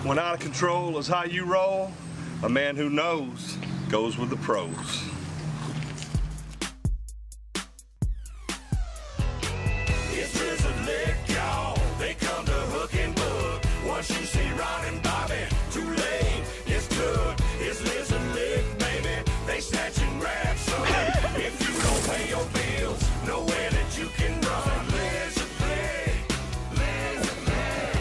When out of control is how you roll, a man who knows goes with the pros. It's just a lick, y'all. They come to hook and book. Once you see Ron and Bobby, too late. It's good. It's lizard lick, baby. They snatch and grab some. If you don't pay your bills, nowhere that you can run. Lizard lick, lizard lick.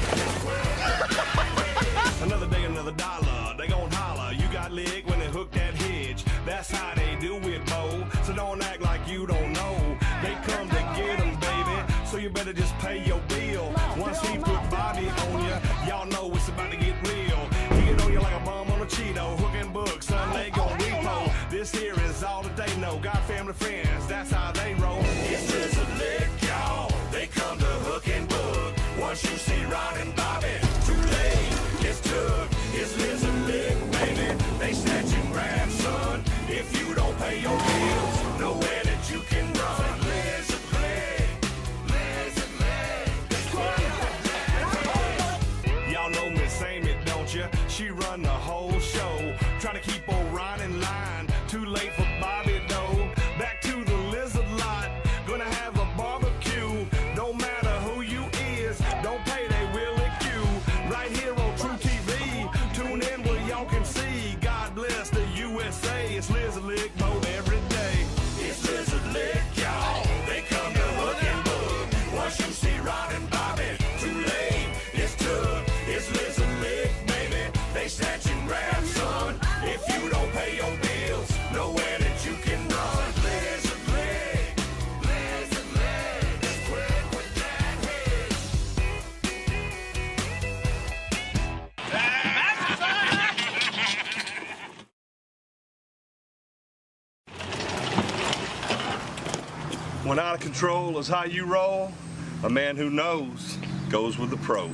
Another day, another dollar. They gon' holler. You got lick when they hook that hitch. That's how they do it, Bo. So don't act like you don't know. They come to get them, baby. So you better just pay your bill. Once he put Bobby on ya, y'all know it's about to get real. He get on you like a bum on a Cheeto. Hook and book, son, they gon' repo. This here is all that they know. Got family friends, that's how they roll. It's just a lick, y'all. They come to hook and book. Once you see Ron and Bobby, too late. It's took. It's lizard lick, baby. They snatch and grab, son. If you don't pay your bills, nowhere that you can run. Lizard lick, lizard lick. Y'all know Miss Amy, don't ya? She run the whole show. Try to keep old Ron in line. Too late for Bobby, though. Back to the lizard lot. Gonna have a barbecue. Don't matter who you is. Don't pay, they will lick you. Right here on True TV. Tune in where y'all can see. God bless the USA. It's lizard lick mode every day. It's lizard lick, y'all. They come to hook and book. Once you see Ron and Bobby, too late. It's took. It's lizard lick, baby. They snatch and grab, son. If you don't pay your bills, nowhere that you can run. Lizard lick, lizard lick. Quick with that When out of control is how you roll, a man who knows goes with the pros.